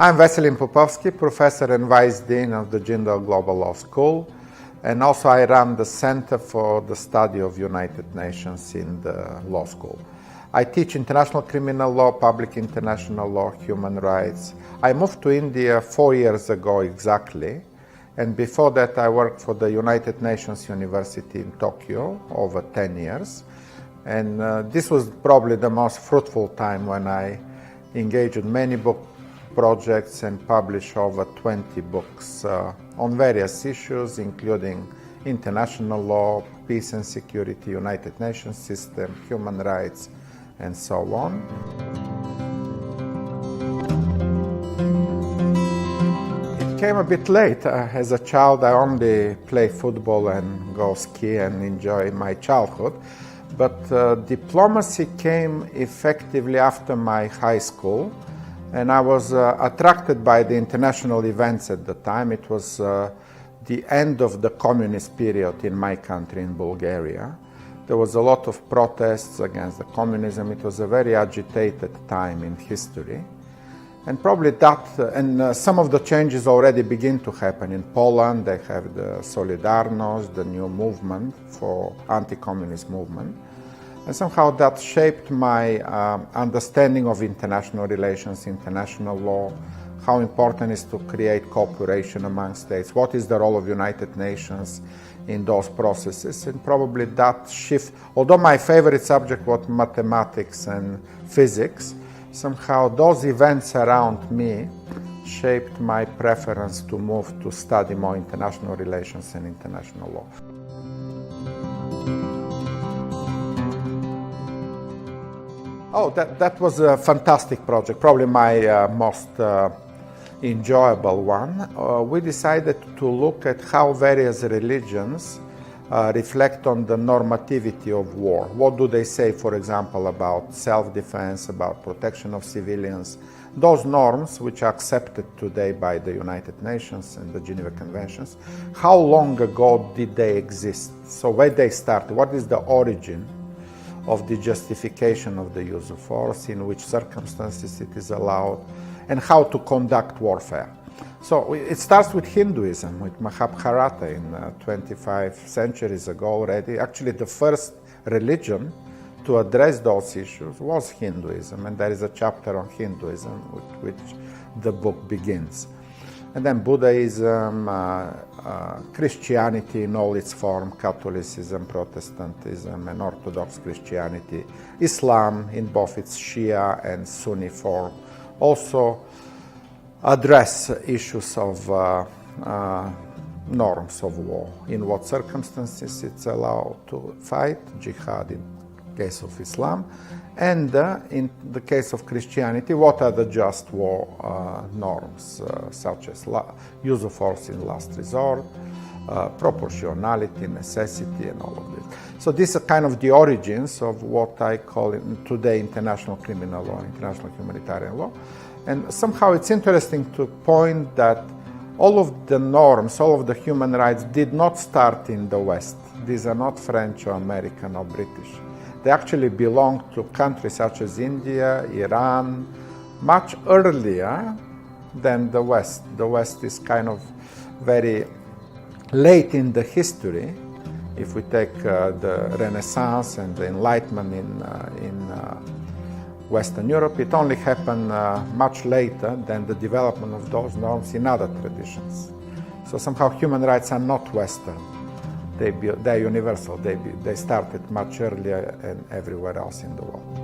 I'm Vesselin Popovski, Professor and Vice Dean of the JGLS Global Law School, and also I run the Center for the Study of United Nations in the law school. I teach international criminal law, public international law, human rights. I moved to India 4 years ago exactly, and before that I worked for the United Nations University in Tokyo over 10 years. And this was probably the most fruitful time when I engaged in many book projects and published over 20 books on various issues, including international law, peace and security, United Nations system, human rights, and so on. It came a bit late. As a child, I only play football and go ski and enjoy my childhood. But diplomacy came effectively after my high school, and I was attracted by the international events at the time. It was the end of the communist period in my country, in Bulgaria. There was a lot of protests against the communism. It was a very agitated time in history. And probably that, and some of the changes already begin to happen. In Poland, they have the Solidarność, the new movement for anti-communist movement. And somehow that shaped my understanding of international relations, international law, how important it is to create cooperation among states, what is the role of United Nations in those processes, and probably that shift, although my favorite subject was mathematics and physics, somehow those events around me shaped my preference to move to study more international relations and international law. Oh, that was a fantastic project, probably my most enjoyable one. We decided to look at how various religions reflect on the normativity of war. What do they say, for example, about self-defense, about protection of civilians, those norms which are accepted today by the United Nations and the Geneva Conventions. How long ago did they exist? So where they started, what is the origin of the justification of the use of force, in which circumstances it is allowed, and how to conduct warfare. So it starts with Hinduism, with Mahabharata in 25 centuries ago already. Actually, the first religion to address those issues was Hinduism, and there is a chapter on Hinduism with which the book begins. And then Buddhism, Christianity in all its forms, Catholicism, Protestantism, and Orthodox Christianity, Islam in both its Shia and Sunni form, also address issues of norms of war, in what circumstances it's allowed to fight, jihad in case of Islam, and in the case of Christianity, what are the just war norms, such as use of force in last resort, proportionality, necessity, and all of this. So these are kind of the origins of what I call today international criminal law, international humanitarian law. And somehow it's interesting to point that all of the norms, all of the human rights did not start in the West. These are not French or American or British. They actually belong to countries such as India, Iran, much earlier than the West. The West is kind of very late in the history. If we take the Renaissance and the Enlightenment in Western Europe, it only happened much later than the development of those norms in other traditions. So somehow human rights are not Western. They're universal. They started much earlier and everywhere else in the world.